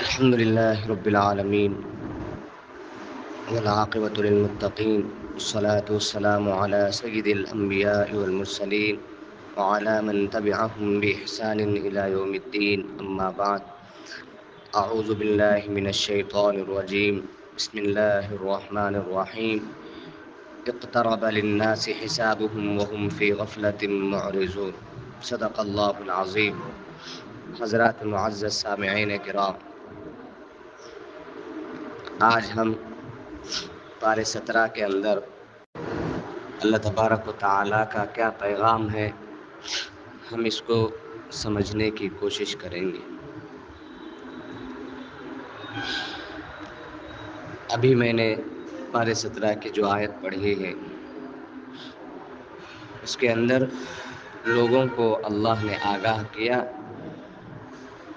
الحمد لله رب العالمين والعاقبة للمتقين والصلاة والسلام على سيد الأنبياء والمرسلين وعلى من تبعهم بإحسان إلى يوم الدين أما بعد أعوذ بالله من الشيطان الرجيم بسم الله الرحمن الرحيم اقترب للناس حسابهم وهم في غفلة معرضون صدق الله العظيم. حضرات معزز سامعین کرام، آج ہم پارے 17 کے اندر اللہ تبارک و تعالیٰ کا کیا پیغام ہے، ہم اس کو سمجھنے کی کوشش کریں گے۔ ابھی میں نے پارے 17 کی جو آیت پڑھی ہے، اس کے اندر لوگوں کو اللہ نے آگاہ کیا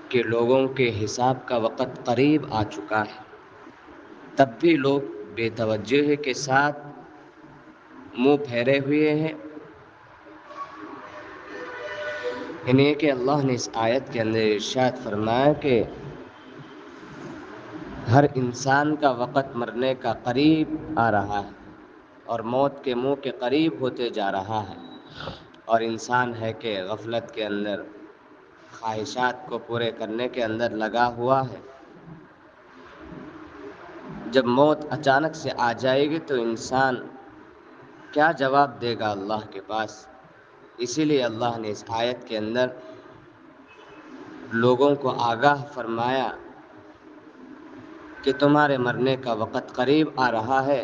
کہ لوگوں کے حساب کا وقت قریب آ چکا ہے، تب بھی لوگ بے توجہی کے ساتھ منہ پھیرے ہوئے ہیں۔ انہیں کہ اللہ نے اس آیت کے اندر ارشاد فرمایا کہ ہر انسان کا وقت مرنے کا قریب آ رہا ہے اور موت کے منہ کے قریب ہوتے جا رہا ہے، اور انسان ہے کہ غفلت کے اندر خواہشات کو پورے کرنے کے اندر لگا ہوا ہے۔ جب موت اچانک سے آ جائے گی تو انسان کیا جواب دے گا اللہ کے پاس؟ اسی لیے اللہ نے اس آیت کے اندر لوگوں کو آگاہ فرمایا کہ تمہارے مرنے کا وقت قریب آ رہا ہے،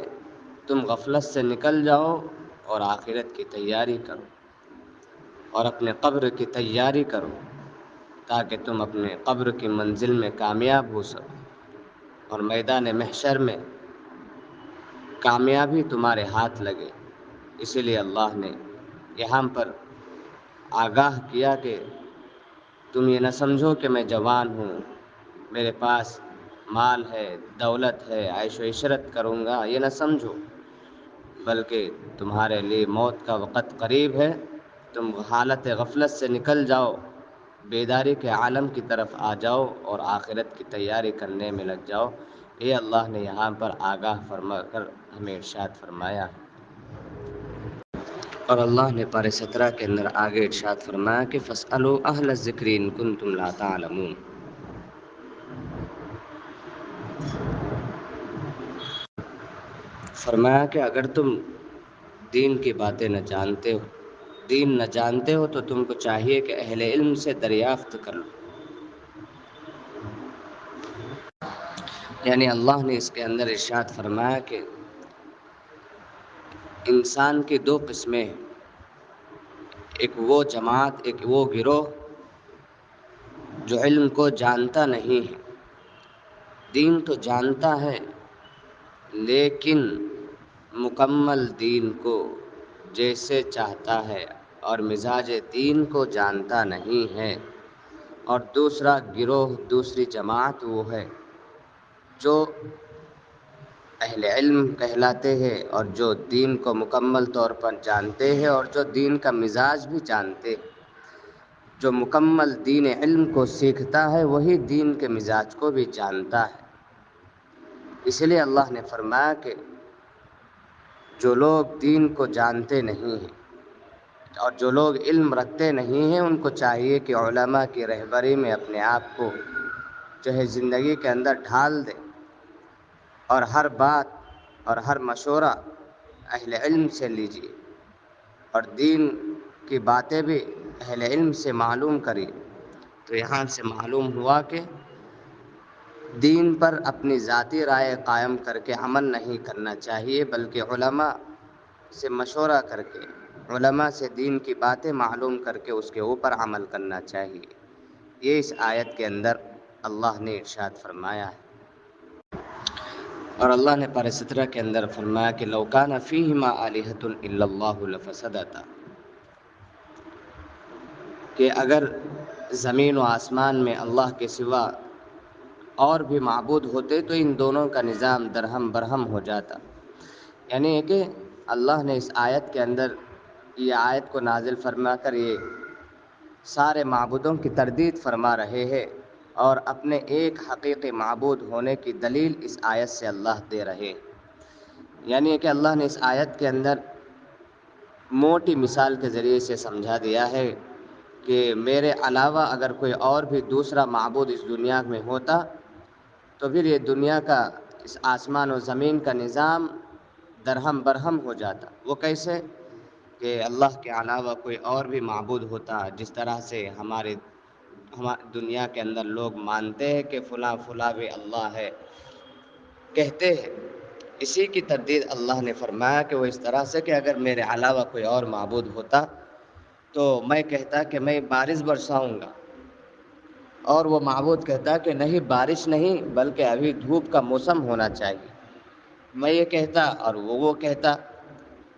تم غفلت سے نکل جاؤ اور آخرت کی تیاری کرو اور اپنے قبر کی تیاری کرو، تاکہ تم اپنے قبر کی منزل میں کامیاب ہو سکو اور میدان محشر میں کامیابی تمہارے ہاتھ لگے۔ اسی لیے اللہ نے یہاں پر آگاہ کیا کہ تم یہ نہ سمجھو کہ میں جوان ہوں، میرے پاس مال ہے، دولت ہے، عیش و عشرت کروں گا، یہ نہ سمجھو، بلکہ تمہارے لیے موت کا وقت قریب ہے۔ تم حالت غفلت سے نکل جاؤ، بیداری کے عالم کی طرف آ جاؤ اور آخرت کی تیاری کرنے میں لگ جاؤ۔ یہ اللہ نے یہاں پر آگاہ فرما کر ہمیں ارشاد فرمایا ہے۔ اور اللہ نے پارے 17 کے اندر آگے ارشاد فرمایا کہ فَاسْأَلُوا أَهْلَ الذِّكْرِ إِن كُنتُمْ لَا تَعْلَمُونَ۔ فرمایا کہ اگر تم دین کی باتیں نہ جانتے ہو، دین نہ جانتے ہو، تو تم کو چاہیے کہ اہل علم سے دریافت کر لو۔ یعنی اللہ نے اس کے اندر ارشاد فرمایا کہ انسان کی دو قسمیں ہیں، ایک وہ جماعت، ایک وہ گروہ جو علم کو جانتا نہیں ہے، دین تو جانتا ہے لیکن مکمل دین کو جیسے چاہتا ہے اور مزاج دین کو جانتا نہیں ہے۔ اور دوسرا گروہ، دوسری جماعت وہ ہے جو اہل علم کہلاتے ہیں اور جو دین کو مکمل طور پر جانتے ہیں اور جو دین کا مزاج بھی جانتے ہیں۔ جو مکمل دین علم کو سیکھتا ہے وہی دین کے مزاج کو بھی جانتا ہے۔ اس لیے اللہ نے فرمایا کہ جو لوگ دین کو جانتے نہیں ہیں اور جو لوگ علم رکھتے نہیں ہیں، ان کو چاہیے کہ علماء کی رہبری میں اپنے آپ کو جو ہے زندگی کے اندر ڈھال دے اور ہر بات اور ہر مشورہ اہل علم سے لیجیے اور دین کی باتیں بھی اہل علم سے معلوم کریے۔ تو یہاں سے معلوم ہوا کہ دین پر اپنی ذاتی رائے قائم کر کے عمل نہیں کرنا چاہیے، بلکہ علماء سے مشورہ کر کے، علماء سے دین کی باتیں معلوم کر کے اس کے اوپر عمل کرنا چاہیے۔ یہ اس آیت کے اندر اللہ نے ارشاد فرمایا ہے۔ اور اللہ نے پارہ 17 کے اندر فرمایا کہ لَوْ كَانَ فِيهِمَا آلِهَةٌ إِلَّا اللَّهُ لَفَسَدَتَا، کہ اگر زمین و آسمان میں اللہ کے سوا اور بھی معبود ہوتے تو ان دونوں کا نظام درہم برہم ہو جاتا۔ یعنی کہ اللہ نے اس آیت کے اندر یہ آیت کو نازل فرما کر یہ سارے معبودوں کی تردید فرما رہے ہیں اور اپنے ایک حقیقی معبود ہونے کی دلیل اس آیت سے اللہ دے رہے ہیں۔ یعنی کہ اللہ نے اس آیت کے اندر موٹی مثال کے ذریعے سے سمجھا دیا ہے کہ میرے علاوہ اگر کوئی اور بھی دوسرا معبود اس دنیا میں ہوتا تو پھر یہ دنیا کا، اس آسمان و زمین کا نظام درہم برہم ہو جاتا۔ وہ کیسے؟ کہ اللہ کے علاوہ کوئی اور بھی معبود ہوتا، جس طرح سے ہماری دنیا کے اندر لوگ مانتے ہیں کہ فلاں فلاں بھی اللہ ہے، کہتے ہیں، اسی کی تردید اللہ نے فرمایا کہ وہ اس طرح سے کہ اگر میرے علاوہ کوئی اور معبود ہوتا تو میں کہتا کہ میں بارش برساؤں گا، اور وہ معبود کہتا کہ نہیں بارش نہیں بلکہ ابھی دھوپ کا موسم ہونا چاہیے۔ میں یہ کہتا اور وہ کہتا،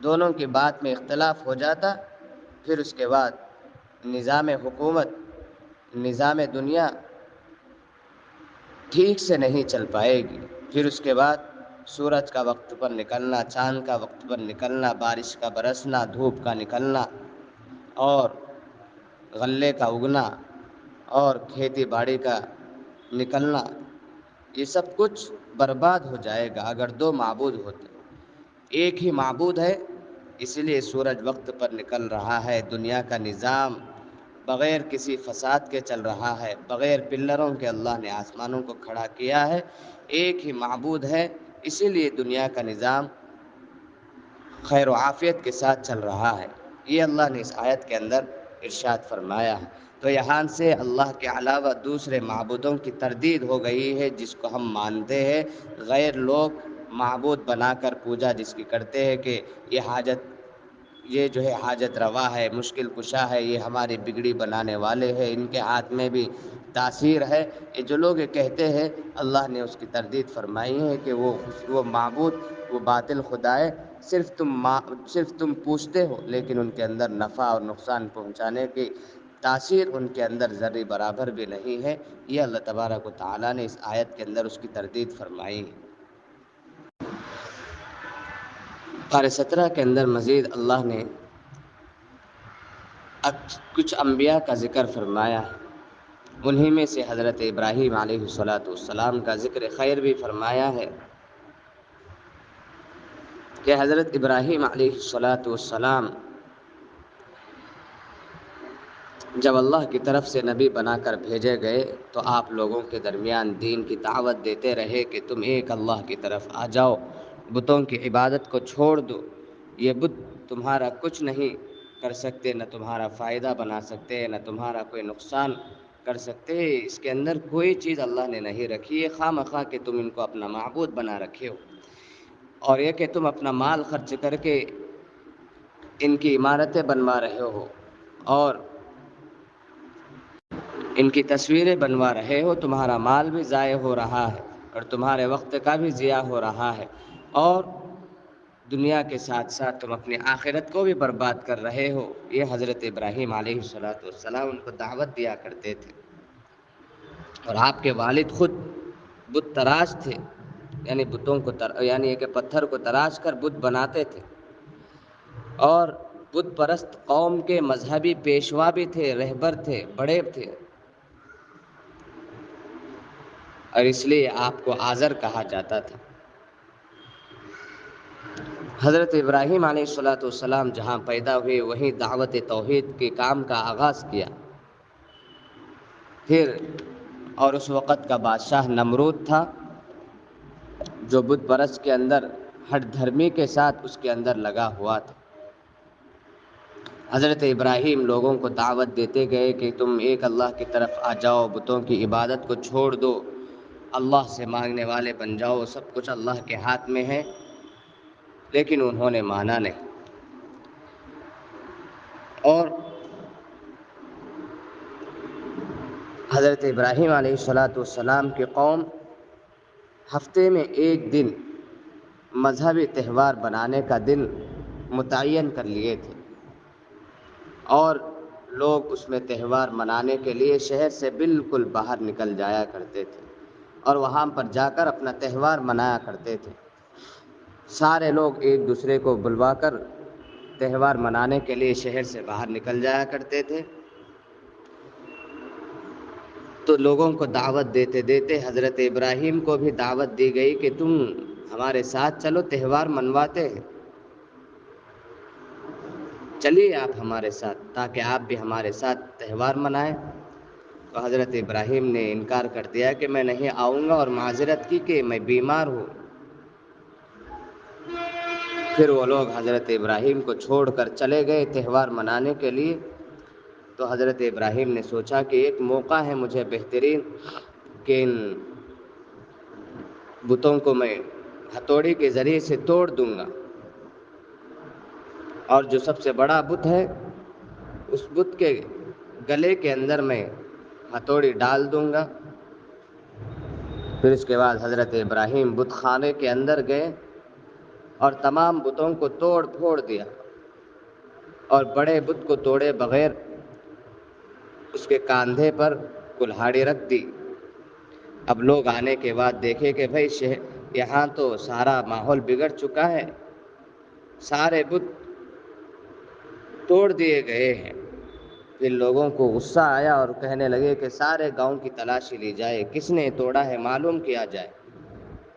دونوں کی بات میں اختلاف ہو جاتا۔ پھر اس کے بعد نظام حکومت، نظام دنیا ٹھیک سے نہیں چل پائے گی۔ پھر اس کے بعد سورج کا وقت پر نکلنا، چاند کا وقت پر نکلنا، بارش کا برسنا، دھوپ کا نکلنا، اور غلے کا اگنا، اور کھیتی باڑی کا نکلنا، یہ سب کچھ برباد ہو جائے گا اگر دو معبود ہوتے۔ ایک ہی معبود ہے، اس لیے سورج وقت پر نکل رہا ہے، دنیا کا نظام بغیر کسی فساد کے چل رہا ہے، بغیر پلروں کے اللہ نے آسمانوں کو کھڑا کیا ہے۔ ایک ہی معبود ہے، اسی لیے دنیا کا نظام خیر و عافیت کے ساتھ چل رہا ہے۔ یہ اللہ نے اس آیت کے اندر ارشاد فرمایا ہے۔ تو یہاں سے اللہ کے علاوہ دوسرے معبودوں کی تردید ہو گئی ہے، جس کو ہم مانتے ہیں۔ غیر لوگ معبود بنا کر پوجا جس کی کرتے ہیں کہ یہ جو ہے حاجت روا ہے، مشکل کشا ہے، یہ ہماری بگڑی بنانے والے ہیں، ان کے ہاتھ میں بھی تاثیر ہے۔ یہ جو لوگ یہ کہتے ہیں، اللہ نے اس کی تردید فرمائی ہے کہ وہ معبود، وہ باطل خدائے، صرف تم پوچھتے ہو، لیکن ان کے اندر نفع اور نقصان پہنچانے کی تاثیر ان کے اندر ذرے برابر بھی نہیں ہے۔ یہ اللہ تبارک و تعالیٰ نے اس آیت کے اندر اس کی تردید فرمائی ہے۔ پارہ 17 کے اندر مزید اللہ نے کچھ انبیاء کا ذکر فرمایا ہے۔ انہی میں سے حضرت ابراہیم علیہ السلام کا ذکر خیر بھی فرمایا ہے کہ حضرت ابراہیم علیہ السلام جب اللہ کی طرف سے نبی بنا کر بھیجے گئے تو آپ لوگوں کے درمیان دین کی دعوت دیتے رہے کہ تم ایک اللہ کی طرف آ جاؤ، بتوں کی عبادت کو چھوڑ دو، یہ بت تمہارا کچھ نہیں کر سکتے، نہ تمہارا فائدہ بنا سکتے، نہ تمہارا کوئی نقصان کر سکتے، اس کے اندر کوئی چیز اللہ نے نہیں رکھی ہے، خواہ مخواہ کہ تم ان کو اپنا معبود بنا رکھے ہو، اور یہ کہ تم اپنا مال خرچ کر کے ان کی عمارتیں بنوا رہے ہو اور ان کی تصویریں بنوا رہے ہو، تمہارا مال بھی ضائع ہو رہا ہے اور تمہارے وقت کا بھی ضیاع ہو رہا ہے، اور دنیا کے ساتھ ساتھ تم اپنی آخرت کو بھی برباد کر رہے ہو۔ یہ حضرت ابراہیم علیہ السلام ان کو دعوت دیا کرتے تھے، اور آپ کے والد خود بت تراش تھے، یعنی یعنی کہ پتھر کو تراش کر بت بناتے تھے، اور بت پرست قوم کے مذہبی پیشوا بھی تھے، رہبر تھے، بڑے تھے، اور اس لیے آپ کو آزر کہا جاتا تھا۔ حضرت ابراہیم علیہ السلام جہاں پیدا ہوئے وہیں دعوت توحید کے کام کا آغاز کیا۔ پھر اور اس وقت کا بادشاہ نمرود تھا، جو بت پرست کے اندر ہٹ دھرمی کے ساتھ اس کے اندر لگا ہوا تھا۔ حضرت ابراہیم لوگوں کو دعوت دیتے گئے کہ تم ایک اللہ کی طرف آ جاؤ، بتوں کی عبادت کو چھوڑ دو، اللہ سے مانگنے والے بن جاؤ، سب کچھ اللہ کے ہاتھ میں ہے، لیکن انہوں نے مانا نہیں۔ اور حضرت ابراہیم علیہ السلام کی قوم ہفتے میں ایک دن مذہبی تہوار بنانے کا دن متعین کر لیے تھے، اور لوگ اس میں تہوار منانے کے لیے شہر سے بالکل باہر نکل جایا کرتے تھے اور وہاں پر جا کر اپنا تہوار منایا کرتے تھے۔ سارے لوگ ایک دوسرے کو بلوا کر تہوار منانے کے لیے شہر سے باہر نکل جایا کرتے تھے۔ تو لوگوں کو دعوت دیتے دیتے حضرت ابراہیم کو بھی دعوت دی گئی کہ تم ہمارے ساتھ چلو، تہوار منواتے ہیں، چلیے آپ ہمارے ساتھ تاکہ آپ بھی ہمارے ساتھ تہوار منائیں۔ تو حضرت ابراہیم نے انکار کر دیا کہ میں نہیں آؤں گا، اور معذرت کی کہ میں بیمار ہوں۔ پھر وہ لوگ حضرت ابراہیم کو چھوڑ کر چلے گئے تہوار منانے کے لیے۔ تو حضرت ابراہیم نے سوچا کہ ایک موقع ہے مجھے بہترین کہ ان بتوں کو میں ہتھوڑی کے ذریعے سے توڑ دوں گا، اور جو سب سے بڑا بت ہے اس بت کے گلے کے اندر میں ہتھوڑی ڈال دوں گا۔ پھر اس کے بعد حضرت ابراہیم بت خانے کے اندر گئے اور تمام بتوں کو توڑ پھوڑ دیا، اور بڑے بت کو توڑے بغیر اس کے کاندھے پر کلہاڑی رکھ دی۔ اب لوگ آنے کے بعد دیکھے کہ بھائی یہاں تو سارا ماحول بگڑ چکا ہے، سارے بت توڑ دیے گئے ہیں۔ پھر لوگوں کو غصہ آیا اور کہنے لگے کہ سارے گاؤں کی تلاشی لی جائے، کس نے توڑا ہے معلوم کیا جائے۔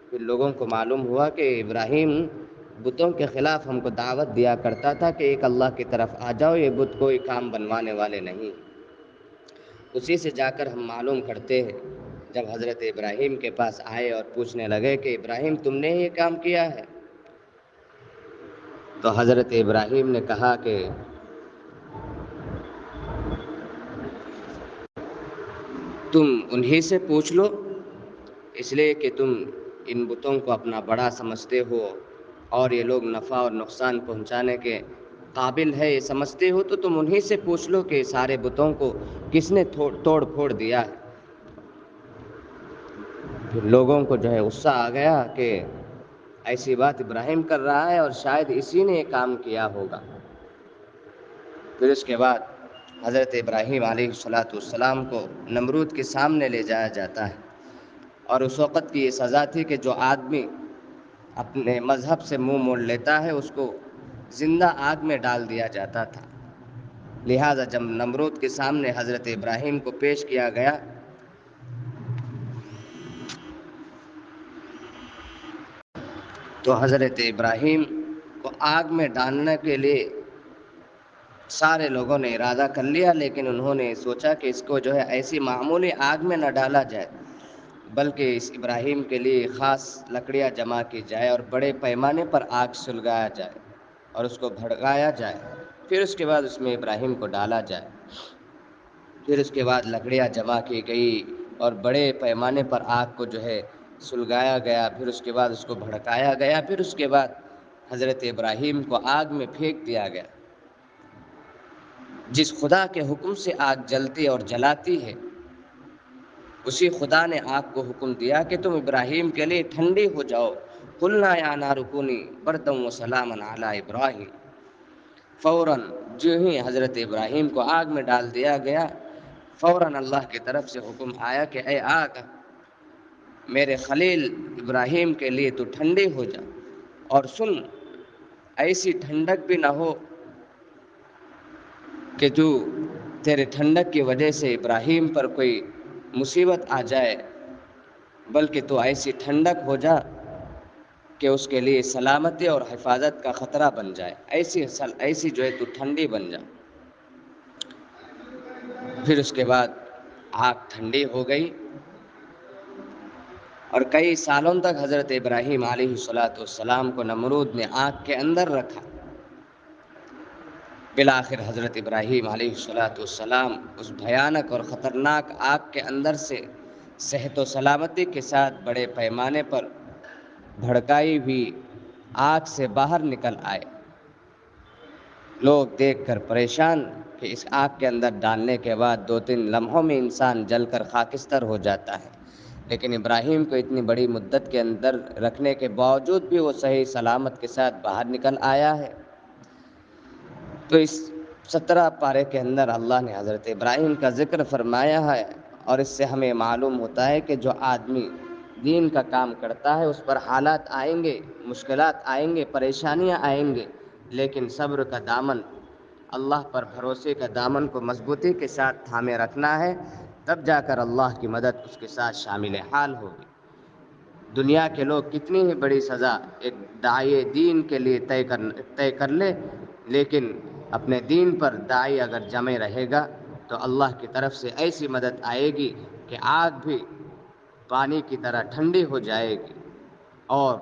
پھر لوگوں کو معلوم ہوا کہ ابراہیم بتوں کے خلاف ہم کو دعوت دیا کرتا تھا کہ ایک اللہ کی طرف آ جاؤ، یہ بت کوئی کام بنوانے والے نہیں۔ اسی سے جا کر ہم معلوم کرتے ہیں۔ جب حضرت ابراہیم کے پاس آئے اور پوچھنے لگے کہ ابراہیم تم نے یہ کام کیا ہے، تو حضرت ابراہیم نے کہا کہ تم انہی سے پوچھ لو، اس لیے کہ تم ان بتوں کو اپنا بڑا سمجھتے ہو اور یہ لوگ نفع اور نقصان پہنچانے کے قابل ہے یہ سمجھتے ہو، تو تم انہی سے پوچھ لو کہ سارے بتوں کو کس نے توڑ پھوڑ دیا ہے۔ پھر لوگوں کو جو ہے غصہ آ گیا کہ ایسی بات ابراہیم کر رہا ہے اور شاید اسی نے یہ کام کیا ہوگا۔ پھر اس کے بعد حضرت ابراہیم علیہ السلام کو نمرود کے سامنے لے جایا جاتا ہے، اور اس وقت کی یہ سزا تھی کہ جو آدمی اپنے مذہب سے منہ موڑ لیتا ہے اس کو زندہ آگ میں ڈال دیا جاتا تھا۔ لہٰذا جب نمرود کے سامنے حضرت ابراہیم کو پیش کیا گیا تو حضرت ابراہیم کو آگ میں ڈالنے کے لیے سارے لوگوں نے ارادہ کر لیا، لیکن انہوں نے سوچا کہ اس کو جو ہے ایسی معمولی آگ میں نہ ڈالا جائے، بلکہ اس ابراہیم کے لیے خاص لکڑیاں جمع کی جائے اور بڑے پیمانے پر آگ سلگایا جائے اور اس کو بھڑکایا جائے، پھر اس کے بعد اس میں ابراہیم کو ڈالا جائے۔ پھر اس کے بعد لکڑیاں جمع کی گئی اور بڑے پیمانے پر آگ کو جو ہے سلگایا گیا، پھر اس کے بعد اس کو بھڑکایا گیا، پھر اس کے بعد حضرت ابراہیم کو آگ میں پھینک دیا گیا۔ جس خدا کے حکم سے آگ جلتی اور جلاتی ہے، اسی خدا نے آگ کو حکم دیا کہ تم ابراہیم کے لیے ٹھنڈی ہو جاؤ۔ قلنا یا نار کونی بردا وسلاما علی ابراہیم۔ فوراً جو ہی حضرت ابراہیم کو آگ میں ڈال دیا گیا، فوراً اللہ کی طرف سے حکم آیا کہ اے آگ، میرے خلیل ابراہیم کے لیے تو ٹھنڈی ہو جا، اور سن، ایسی ٹھنڈک بھی نہ ہو کہ تیرے ٹھنڈک کی وجہ سے ابراہیم پر کوئی مصیبت آ جائے، بلکہ تو ایسی ٹھنڈک ہو جا کہ اس کے لیے سلامتی اور حفاظت کا خطرہ بن جائے، ایسی جو ہے تو ٹھنڈی بن جا۔ پھر اس کے بعد آگ ٹھنڈی ہو گئی، اور کئی سالوں تک حضرت ابراہیم علیہ السلام کو نمرود نے آگ کے اندر رکھا۔ بالآخر حضرت ابراہیم علیہ السلام اس بھیانک اور خطرناک آگ کے اندر سے صحت و سلامتی کے ساتھ بڑے پیمانے پر بھڑکائی ہوئی آگ سے باہر نکل آئے۔ لوگ دیکھ کر پریشان کہ اس آگ کے اندر ڈالنے کے بعد 2-3 لمحوں میں انسان جل کر خاکستر ہو جاتا ہے، لیکن ابراہیم کو اتنی بڑی مدت کے اندر رکھنے کے باوجود بھی وہ صحیح سلامت کے ساتھ باہر نکل آیا ہے۔ تو اس 17 پارے کے اندر اللہ نے حضرت ابراہیم کا ذکر فرمایا ہے، اور اس سے ہمیں معلوم ہوتا ہے کہ جو آدمی دین کا کام کرتا ہے اس پر حالات آئیں گے، مشکلات آئیں گے، پریشانیاں آئیں گے، لیکن صبر کا دامن، اللہ پر بھروسے کا دامن کو مضبوطی کے ساتھ تھامے رکھنا ہے، تب جا کر اللہ کی مدد اس کے ساتھ شامل حال ہوگی۔ دنیا کے لوگ کتنی ہی بڑی سزا ایک داعی دین کے لیے طے کر لے، لیکن اپنے دین پر داعی اگر جمے رہے گا تو اللہ کی طرف سے ایسی مدد آئے گی کہ آگ بھی پانی کی طرح ٹھنڈی ہو جائے گی، اور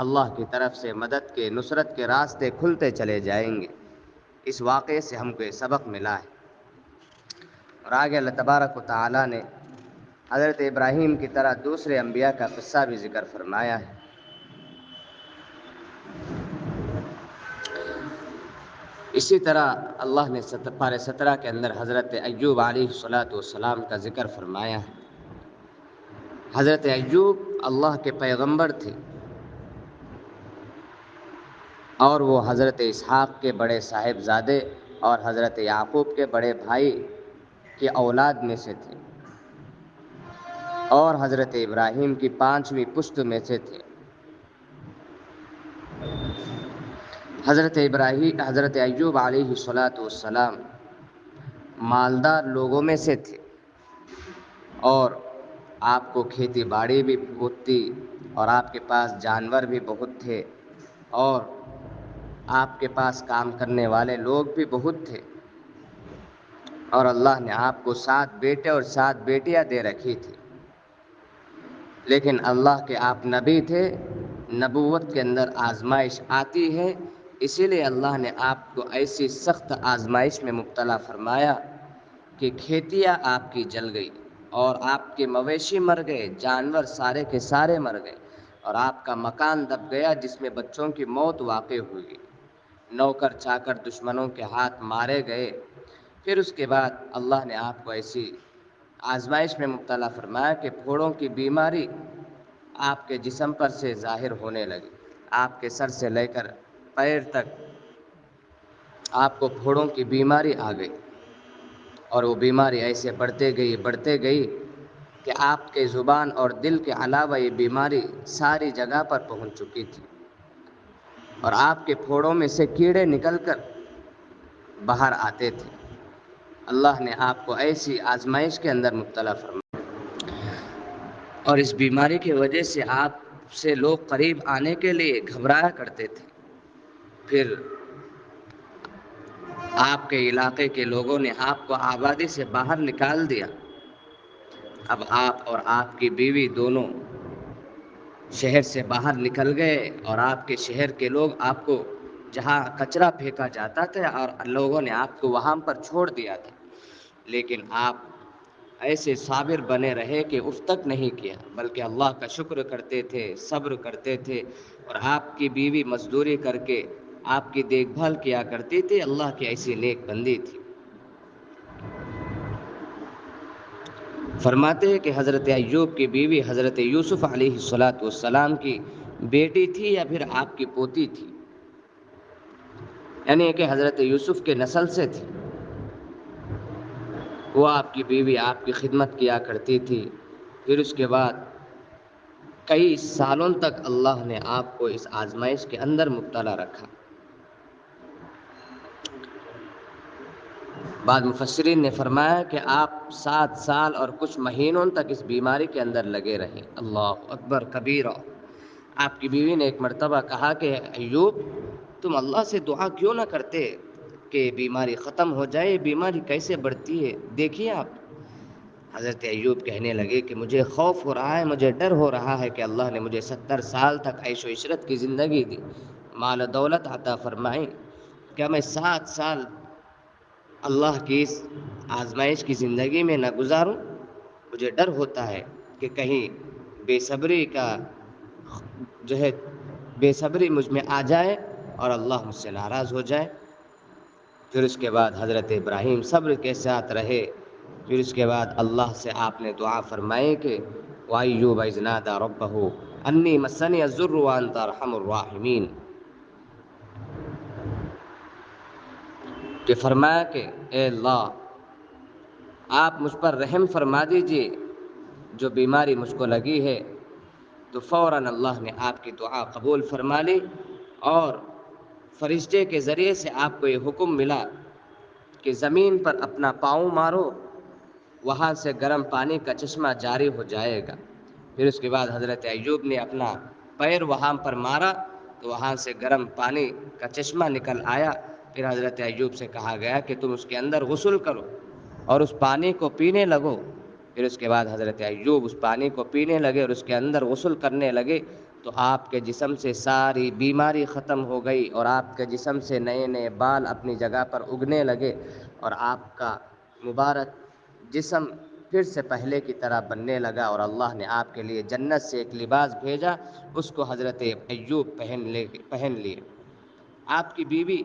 اللہ کی طرف سے مدد کے، نصرت کے راستے کھلتے چلے جائیں گے۔ اس واقعے سے ہم کو یہ سبق ملا ہے۔ اور آگے اللہ تبارک و تعالیٰ نے حضرت ابراہیم کی طرح دوسرے انبیاء کا قصہ بھی ذکر فرمایا ہے۔ اسی طرح اللہ نے پارہ 17 کے اندر حضرت ایوب علیہ السلام کا ذکر فرمایا ہے۔ حضرت ایوب اللہ کے پیغمبر تھے، اور وہ حضرت اسحاق کے بڑے صاحبزادے اور حضرت یعقوب کے بڑے بھائی کی اولاد میں سے تھے، اور حضرت ابراہیم کی 5ویں پشت میں سے تھے۔ حضرت ایوب علیہ السلام مالدار لوگوں میں سے تھے، اور آپ کو کھیتی باڑی بھی بہت تھی، اور آپ کے پاس جانور بھی بہت تھے، اور آپ کے پاس کام کرنے والے لوگ بھی بہت تھے، اور اللہ نے آپ کو 7 بیٹے اور 7 بیٹیاں دے رکھی تھی۔ لیکن اللہ کے آپ نبی تھے، نبوت کے اندر آزمائش آتی ہے، اسی لیے اللہ نے آپ کو ایسی سخت آزمائش میں مبتلا فرمایا کہ کھیتیاں آپ کی جل گئی، اور آپ کے مویشی مر گئے، جانور سارے کے سارے مر گئے، اور آپ کا مکان دب گیا جس میں بچوں کی موت واقع ہوئی، نوکر چاکر دشمنوں کے ہاتھ مارے گئے۔ پھر اس کے بعد اللہ نے آپ کو ایسی آزمائش میں مبتلا فرمایا کہ پھوڑوں کی بیماری آپ کے جسم پر سے ظاہر ہونے لگی، آپ کے سر سے لے کر پیر تک آپ کو پھوڑوں کی بیماری آ گئی، اور وہ بیماری ایسے بڑھتے گئی کہ آپ کے زبان اور دل کے علاوہ یہ بیماری ساری جگہ پر پہنچ چکی تھی، اور آپ کے پھوڑوں میں سے کیڑے نکل کر باہر آتے تھے۔ اللہ نے آپ کو ایسی آزمائش کے اندر مبتلا فرمایا، اور اس بیماری کی وجہ سے آپ سے لوگ قریب آنے کے لیے گھبرایا کرتے تھے۔ پھر آپ کے علاقے کے لوگوں نے آپ کو آبادی سے باہر نکال دیا۔ اب آپ اور آپ کی بیوی دونوں شہر سے باہر نکل گئے، اور آپ کے شہر کے لوگ آپ کو جہاں کچرا پھینکا جاتا تھا اور لوگوں نے آپ کو وہاں پر چھوڑ دیا تھا، لیکن آپ ایسے صابر بنے رہے کہ اف تک نہیں کیا، بلکہ اللہ کا شکر کرتے تھے، صبر کرتے تھے، اور آپ کی بیوی مزدوری کر کے آپ کی دیکھ بھال کیا کرتی تھی۔ اللہ کی ایسی نیک بندی تھی۔ فرماتے ہیں کہ حضرت ایوب کی بیوی حضرت یوسف علیہ السلام کی بیٹی تھی یا پھر آپ کی پوتی تھی، یعنی کہ حضرت یوسف کے نسل سے تھی۔ وہ آپ کی بیوی آپ کی خدمت کیا کرتی تھی۔ پھر اس کے بعد کئی سالوں تک اللہ نے آپ کو اس آزمائش کے اندر مبتلا رکھا۔ بعض مفسرین نے فرمایا کہ آپ 7 سال اور کچھ مہینوں تک اس بیماری کے اندر لگے رہے۔ اللہ اکبر کبیرہ۔ آپ کی بیوی نے ایک مرتبہ کہا کہ ایوب، تم اللہ سے دعا کیوں نہ کرتے کہ بیماری ختم ہو جائے؟ بیماری کیسے بڑھتی ہے دیکھیے آپ۔ حضرت ایوب کہنے لگے کہ مجھے خوف ہو رہا ہے، مجھے ڈر ہو رہا ہے کہ اللہ نے مجھے 70 سال تک عیش و عشرت کی زندگی دی، مال و دولت عطا فرمائی، کیا میں 7 سال اللہ کی اس آزمائش کی زندگی میں نہ گزاروں؟ مجھے ڈر ہوتا ہے کہ کہیں بے صبری مجھ میں آ جائے اور اللہ مجھ سے ناراض ہو جائے۔ پھر اس کے بعد حضرت ابراہیم صبر کے ساتھ رہے۔ پھر اس کے بعد اللہ سے آپ نے دعا فرمائی کہ وَأَيُّوبَ إِذْ نَادَىٰ رَبَّهُ أَنِّي مَسَّنِيَ الضُّرُّ وَأَنتَ أَرْحَمُ الرَّاحِمِينَ، کہ فرمایا کہ اے اللہ، آپ مجھ پر رحم فرما دیجئے، جو بیماری مجھ کو لگی ہے۔ تو فوراً اللہ نے آپ کی دعا قبول فرما لی، اور فرشتے کے ذریعے سے آپ کو یہ حکم ملا کہ زمین پر اپنا پاؤں مارو، وہاں سے گرم پانی کا چشمہ جاری ہو جائے گا۔ پھر اس کے بعد حضرت ایوب نے اپنا پیر وہاں پر مارا تو وہاں سے گرم پانی کا چشمہ نکل آیا۔ پھر حضرت ایوب سے کہا گیا کہ تم اس کے اندر غسل کرو اور اس پانی کو پینے لگو۔ پھر اس کے بعد حضرت ایوب اس پانی کو پینے لگے اور اس کے اندر غسل کرنے لگے تو آپ کے جسم سے ساری بیماری ختم ہو گئی اور آپ کے جسم سے نئے نئے بال اپنی جگہ پر اگنے لگے اور آپ کا مبارک جسم پھر سے پہلے کی طرح بننے لگا، اور اللہ نے آپ کے لیے جنت سے ایک لباس بھیجا، اس کو حضرت ایوب پہن لیے۔ آپ کی بیوی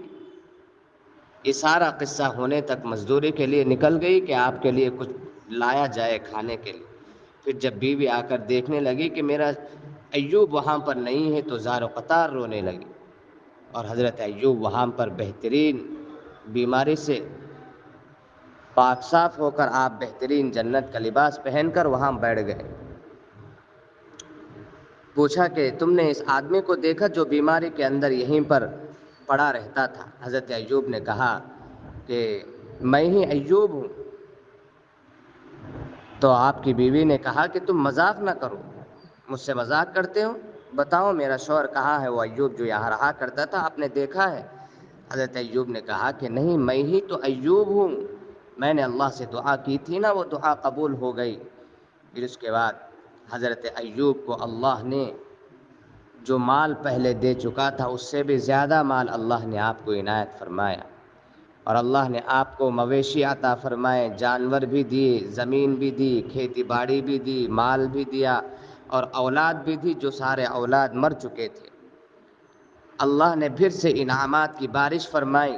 یہ سارا قصہ ہونے تک مزدوری کے لیے نکل گئی کہ آپ کے لیے کچھ لایا جائے کھانے کے لیے۔ پھر جب بیوی آ کر دیکھنے لگی کہ میرا ایوب وہاں پر نہیں ہے تو زار و قطار رونے لگی، اور حضرت ایوب وہاں پر بہترین بیماری سے پاک صاف ہو کر آپ بہترین جنت کا لباس پہن کر وہاں بیٹھ گئے۔ پوچھا کہ تم نے اس آدمی کو دیکھا جو بیماری کے اندر یہیں پر پڑا رہتا تھا؟ حضرت ایوب نے کہا کہ میں ہی ایوب ہوں۔ تو آپ کی بیوی نے کہا کہ تم مذاق نہ کرو، مجھ سے مذاق کرتے ہو، بتاؤ میرا شوہر کہاں ہے، وہ ایوب جو یہاں رہا کرتا تھا آپ نے دیکھا ہے؟ حضرت ایوب نے کہا کہ نہیں، میں ہی تو ایوب ہوں، میں نے اللہ سے دعا کی تھی نا، وہ دعا قبول ہو گئی۔ پھر اس کے بعد حضرت ایوب کو اللہ نے جو مال پہلے دے چکا تھا اس سے بھی زیادہ مال اللہ نے آپ کو عنایت فرمایا، اور اللہ نے آپ کو مویشی عطا فرمائے، جانور بھی دیے، زمین بھی دی، کھیتی باڑی بھی دی، مال بھی دیا، اور اولاد بھی دی جو سارے اولاد مر چکے تھے۔ اللہ نے پھر سے انعامات کی بارش فرمائی۔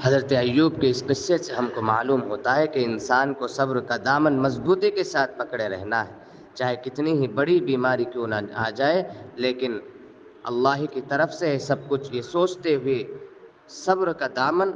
حضرت ایوب کے اس قصے سے ہم کو معلوم ہوتا ہے کہ انسان کو صبر کا دامن مضبوطی کے ساتھ پکڑے رہنا ہے، چاہے کتنی ہی بڑی بیماری کیوں نہ آ جائے، لیکن اللہ کی طرف سے سب کچھ یہ سوچتے ہوئے صبر کا دامن